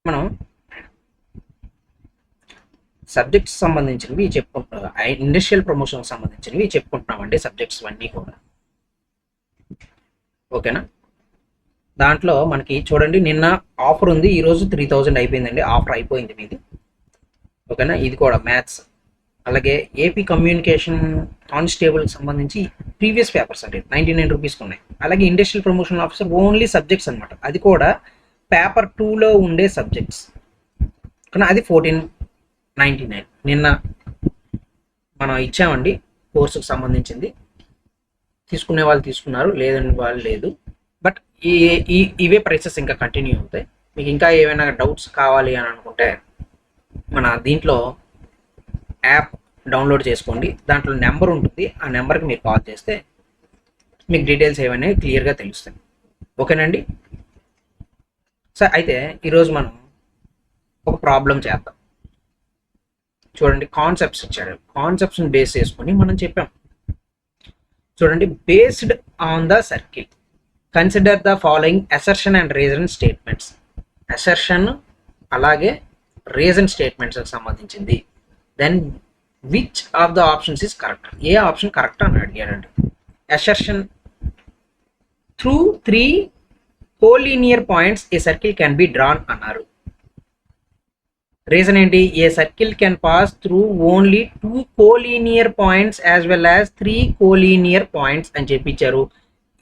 మనం సబ్జెక్ట్స్ సంబంధించినవి చెప్పుకుంటున్నాం, ఇండస్ట్రియల్ ప్రమోషన్ సంబంధించినవి చెప్పుకుంటున్నామండి సబ్జెక్ట్స్ అన్నీ కూడా. ఓకేనా? దాంట్లో మనకి చూడండి, నిన్న ఆఫర్ ఉంది, ఈరోజు 3000 అయిపోయిందండి, ఆఫర్ అయిపోయింది మీది. ఓకేనా? ఇది కూడా మ్యాథ్స్, అలాగే ఏపీ కమ్యూనికేషన్ కానిస్టేబుల్కి సంబంధించి ప్రీవియస్ పేపర్స్ అండి 99 రూపీస్కి ఉన్నాయి. అలాగే industrial promotion officer only subjects అనమాట, అది కూడా పేపర్ 2లో ఉండే సబ్జెక్ట్స్. కానీ అది 1499 నిన్న మనం ఇచ్చామండి. కోర్సుకు సంబంధించింది తీసుకునే వాళ్ళు తీసుకున్నారు, లేదని వాళ్ళు లేదు. బట్ ఇవే ప్రైసెస్ ఇంకా కంటిన్యూ అవుతాయి. మీకు ఇంకా ఏమైనా డౌట్స్ కావాలి అని అనుకుంటే మన దీంట్లో యాప్ డౌన్లోడ్ చేసుకోండి, దాంట్లో నెంబర్ ఉంటుంది, ఆ నెంబర్కి మీరు కాల్ చేస్తే మీకు డీటెయిల్స్ ఏమైనా క్లియర్గా తెలుస్తాయి. ఓకేనండి? సార్ అయితే ఈరోజు మనం ఒక ప్రాబ్లం చేద్దాం. చూడండి, కాన్సెప్ట్స్ ఇచ్చాడు, కాన్సెప్ట్స్ని బేస్ చేసుకొని మనం చెప్పాం. చూడండి, based on the circle consider the following assertion and reason statements. Assertion అలాగే రీజన్ స్టేట్మెంట్స్కి సంబంధించింది. Then which of the options is correct, ఏ ఆప్షన్ కరెక్ట్ అని అడిగాడండి. Assertion through 3 collinear points a circle can be drawn అన్నారు. Reason ఏంటి? A circle can pass through only 2 collinear points as well as 3 collinear points అని చెప్పించారు.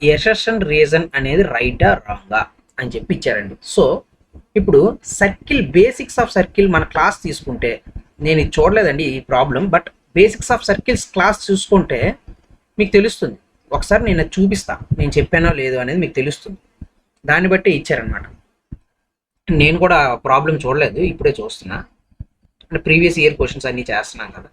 ఈ assertion reason అనేది రైటా రాంగా అని చెప్పి ఇచ్చారండి. సో ఇప్పుడు సర్కిల్, బేసిక్స్ ఆఫ్ సర్కిల్ మన క్లాస్ తీసుకుంటే, నేను ఇది చూడలేదండి ఈ problem, but basics of circles class చూసుకుంటే మీకు తెలుస్తుంది. ఒకసారి నేను చూపిస్తా, నేను చెప్పానో లేదో అనేది మీకు తెలుస్తుంది. దాన్ని బట్టి ఇచ్చారనమాట. నేను కూడా ప్రాబ్లం చూడలేదు, ఇప్పుడే చూస్తున్నా, అంటే ప్రీవియస్ ఇయర్ క్వశ్చన్స్ అన్నీ చేస్తున్నాం కదా.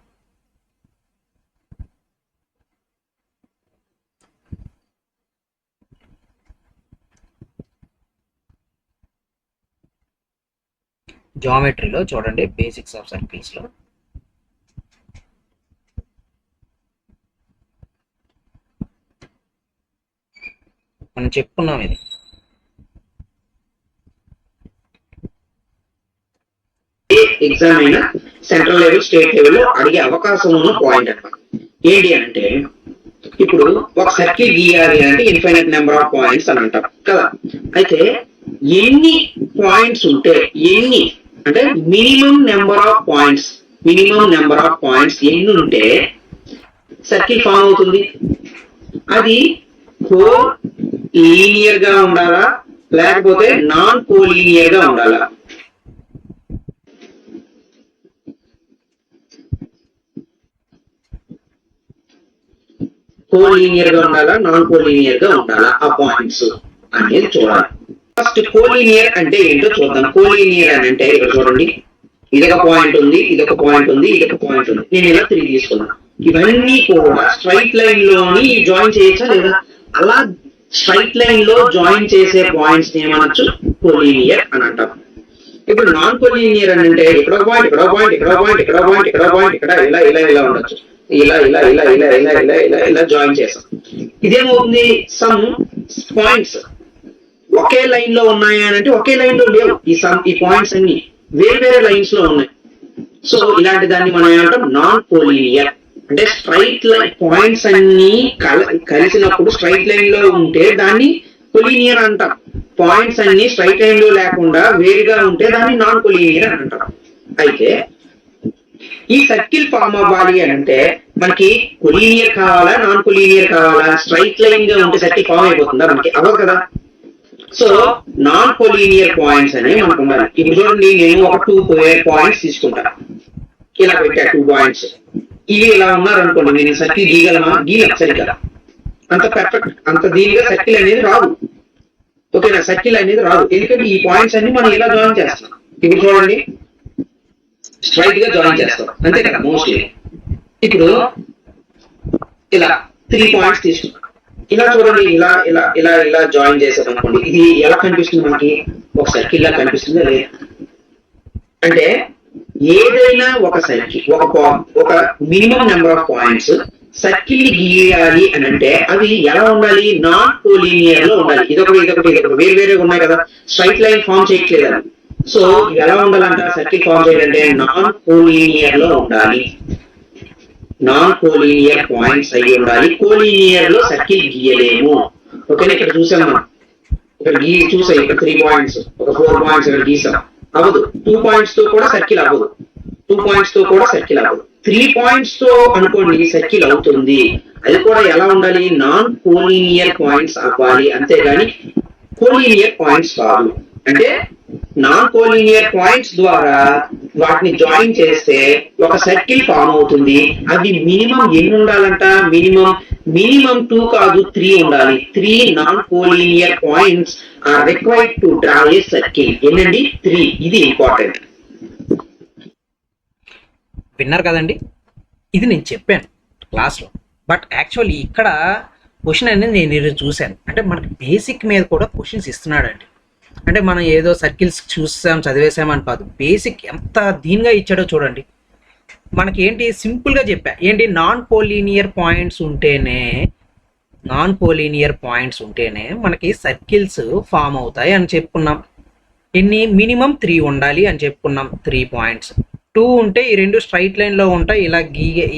జామెట్రీలో చూడండి, బేసిక్స్ ఆఫ్ సర్కిల్స్లో మనం చెప్పుకున్నాం. ఇది ఎగ్జామ్ అయినా సెంట్రల్ లెవెల్, స్టేట్ లెవెల్ అడిగే అవకాశం ఉన్న పాయింట్ అన్నమాట. ఏంటి అంటే, ఇప్పుడు ఒక సర్కిల్ గీయాలి అంటే ఇన్ఫైనైట్ నెంబర్ ఆఫ్ పాయింట్స్ అని అంటాం కదా. అయితే ఎన్ని పాయింట్స్ ఉంటే, ఎన్ని అంటే మినిమం నెంబర్ ఆఫ్ పాయింట్స్, ఎన్ని ఉంటే సర్కిల్ ఫామ్ అవుతుంది? అది కోలీనియర్ గా ఉండాలా, లేకపోతే నాన్ కోలీనియర్ గా ఉండాలా? కోలీనియర్ గా ఉండాలా, నాన్ కోలీనియర్ గా ఉండాలా ఆ పాయింట్స్ అనేది చూడాలి. ఫస్ట్ కోలీనియర్ అంటే ఏంటో చూద్దాం. కోలీనియర్ అని అంటే ఇక్కడ చూడండి, ఇదొక పాయింట్ ఉంది, ఇదొక పాయింట్ ఉంది, ఇదొక పాయింట్ ఉంది, నేను ఇలా 3 తీసుకున్నాను. ఇవన్నీ కూడా స్ట్రైట్ లైన్ లోని జాయిన్ చేయొచ్చా లేదా? అలా స్ట్రైట్ లైన్ లో జాయిన్ చేసే పాయింట్స్ ఏమనొచ్చు? కోలీనియర్ అని అంటాం. ఇప్పుడు నాన్ కోలీనియర్ అని అంటే ఇక్కడ పాయింట్, ఇక్కడ పాయింట్, ఇక్కడ పాయింట్, ఇక్కడ పాయింట్, ఇక్కడ పాయింట్, ఇక్కడ ఇలా ఇలా ఇలా ఉండొచ్చు, ఇలా ఇలా ఇలా ఇలా ఇలా ఇలా ఇలా ఇలా జాయిన్ చేస్తాం. ఇదేమవుతుంది? సమ్ పాయింట్స్ ఒకే లైన్ లో ఉన్నాయి అని అంటే ఒకే లైన్ లో లేవు. ఈ పాయింట్స్ అన్ని వేరే వేరే లైన్స్ లో ఉన్నాయి. సో ఇలాంటి దాన్ని మనం ఏమంటాం? Non collinear. అంటే స్ట్రైట్ లైన్ పాయింట్స్ అన్ని కలిసినప్పుడు స్ట్రైట్ లైన్ లో ఉంటే దాన్ని కోలీనియర్ అంటాం. పాయింట్స్ అన్ని స్ట్రైట్ లైన్ లో లేకుండా వేరుగా ఉంటే దాన్ని నాన్ కోలీనియర్ అని అంటాం. అయితే ఈ సర్కిల్ ఫామ్ అవ్వాలి అని అంటే మనకి కోలీనియర్ కావాలా, నాన్ కోలీనియర్ కావాలా? స్ట్రైట్ లైన్ గా ఉంటే సర్కిల్ ఫామ్ అయిపోతుందా? మనకి అవ్వదు కదా. సో నాన్ కోలీనియర్ పాయింట్స్ అనేవి మనకు ఉండాలి. ఇప్పుడు చూడండి, నేను ఒక 2 పాయింట్స్ తీసుకుంటాను, ఇలా పెట్టా 2 పాయింట్స్. ఇవి ఇలా ఉన్నారనుకోండి, నేను సర్కిల్ గీయగలమా? గీయలేం సరిగ్గా, అంత పర్ఫెక్ట్, అంత దీనిగా సర్కిల్ అనేది రాదు. ఓకేనా? సర్కిల్ అనేది రాదు, ఎందుకంటే ఈ పాయింట్స్ అన్ని మనం ఇలా జాయిన్ చేస్తాం. ఇప్పుడు చూడండి, స్ట్రైట్ గా జాయిన్ చేస్తాం, అంతే కదా మోస్ట్లీ. ఇప్పుడు ఇలా 3 పాయింట్స్ తీసుకుంటాం, ఇలా చూడండి, ఇలా ఇలా ఇలా ఇలా జాయిన్ చేసాం అనుకోండి, ఇది ఎలా కనిపిస్తుంది మనకి? ఒక సర్కిల్ లా కనిపిస్తుందా లేదా? అంటే ఏదైనా ఒక సర్కిల్, ఒక minimum number of points circle ని గీయాలి అని అంటే అవి ఎలా ఉండాలి? నాన్ కోలీనియర్ లో ఉండాలి. ఇదొకటి ఇదొకటి ఇదొకటి వేరు వేరే ఉన్నాయి కదా, స్ట్రైట్ లైన్ ఫామ్ చేయట్లేదు. సో ఎలా ఉండాలంట సర్కిల్ ఫామ్ చేయాలంటే నాన్ కోలీనియర్ లో ఉండాలి, నాన్ కోలీనియర్ పాయింట్స్ అయ్యి ఉండాలి. కోలీనియర్ లో సర్కిల్ గీయలేము. ఓకేనా, ఇక్కడ చూసాం మనం, ఇక్కడ చూసాం ఇక్కడ 3 పాయింట్స్, ఒక 4 పాయింట్స్ ఇక్కడ గీసాం, అవ్వదు. 2 పాయింట్స్ తో కూడా సర్కిల్ అవ్వదు, 2 పాయింట్స్ తో కూడా సర్కిల్ అవ్వదు. 3 పాయింట్స్ తో అనుకోండి సర్కిల్ అవుతుంది. అది కూడా ఎలా ఉండాలి, నాన్ కోలీనియర్ పాయింట్స్ అవ్వాలి, అంతేగాని కోలీనియర్ పాయింట్స్ కాదు. అంటే నాన్ కోలీనియర్ పాయింట్స్ ద్వారా వాటిని జాయిన్ చేస్తే ఒక సర్కిల్ ఫామ్ అవుతుంది. అది మినిమం ఎన్ని ఉండాలంట, మినిమం 2 కాదు 3 ఉండాలి. 3 non collinear points are required to draw a circle. ఏంటండి 3, ఇది ఇంపార్టెంట్. విన్నారు కదండి, ఇది నేను చెప్పాను క్లాస్లో. బట్ యాక్చువల్లీ ఇక్కడ క్వశ్చన్ అనేది నేను ఈరోజు చూశాను. అంటే మనకి బేసిక్ మీద కూడా క్వశ్చన్స్ ఇస్తున్నాడండి. అంటే మనం ఏదో సర్కిల్స్ చూసాం చదివేసామని కాదు, బేసిక్ ఎంత దీనిగా ఇచ్చాడో చూడండి. మనకి ఏంటి సింపుల్గా చెప్పా, ఏంటి నాన్ కోలీనియర్ పాయింట్స్ ఉంటేనే మనకి సర్కిల్స్ ఫామ్ అవుతాయి అని చెప్పుకున్నాం. ఎన్ని, మినిమం 3 ఉండాలి అని చెప్పుకున్నాం. 3 పాయింట్స్. 2 ఉంటే ఈ 2 స్ట్రైట్ లైన్లో ఉంటాయి,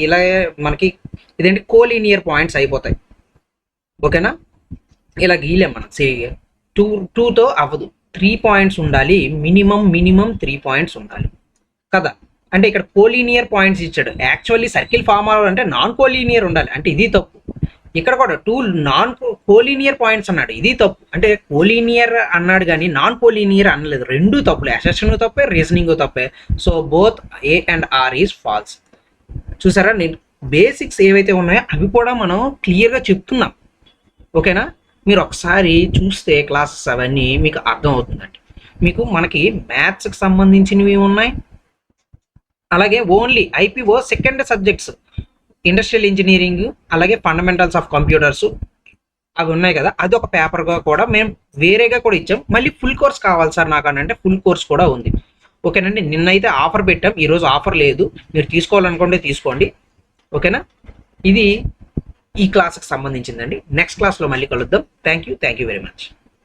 ఇలా మనకి ఇదేంటి కోలీనియర్ పాయింట్స్ అయిపోతాయి. ఓకేనా, ఇలా గీలేం మనం. 2తో అవ్వదు, 3 పాయింట్స్ ఉండాలి, మినిమం 3 పాయింట్స్ ఉండాలి కదా. అంటే ఇక్కడ కోలీనియర్ పాయింట్స్ ఇచ్చాడు. యాక్చువల్లీ సర్కిల్ ఫామ్ అవ్వాలంటే నాన్ కోలీనియర్ ఉండాలి, అంటే ఇది తప్పు. ఇక్కడ కూడా 2 నాన్ కోలీనియర్ పాయింట్స్ అన్నాడు, ఇది తప్పు. అంటే కోలీనియర్ అన్నాడు కానీ నాన్ కోలీనియర్ అనలేదు. 2 తప్పులు, అసెషన్ తప్పే, రీజనింగ్ తప్పే. So both A and R is false. చూసారా, నేను బేసిక్స్ ఏవైతే ఉన్నాయో అవి కూడా మనం క్లియర్గా చెప్తున్నాం. ఓకేనా, మీరు ఒకసారి చూస్తే క్లాసెస్ అవన్నీ మీకు అర్థం అవుతుందండి. మీకు మనకి మ్యాథ్స్కి సంబంధించినవి ఉన్నాయి, అలాగే only IPO second subjects industrial engineering, అలాగే ఫండమెంటల్స్ ఆఫ్ కంప్యూటర్స్ అవి ఉన్నాయి కదా. అది ఒక పేపర్గా కూడా మేము వేరేగా కూడా ఇచ్చాం. మళ్ళీ ఫుల్ కోర్స్ కావాలి సార్ నాకు అని అంటే ఫుల్ కోర్స్ కూడా ఉంది. ఓకేనండి, నిన్నైతే ఆఫర్ పెట్టాం, ఈరోజు ఆఫర్ లేదు. మీరు తీసుకోవాలనుకుంటే తీసుకోండి. ఓకేనా, ఇది ఈ క్లాస్కి సంబంధించిందండి. నెక్స్ట్ క్లాస్లో మళ్ళీ కలుద్దాం. Thank you very much.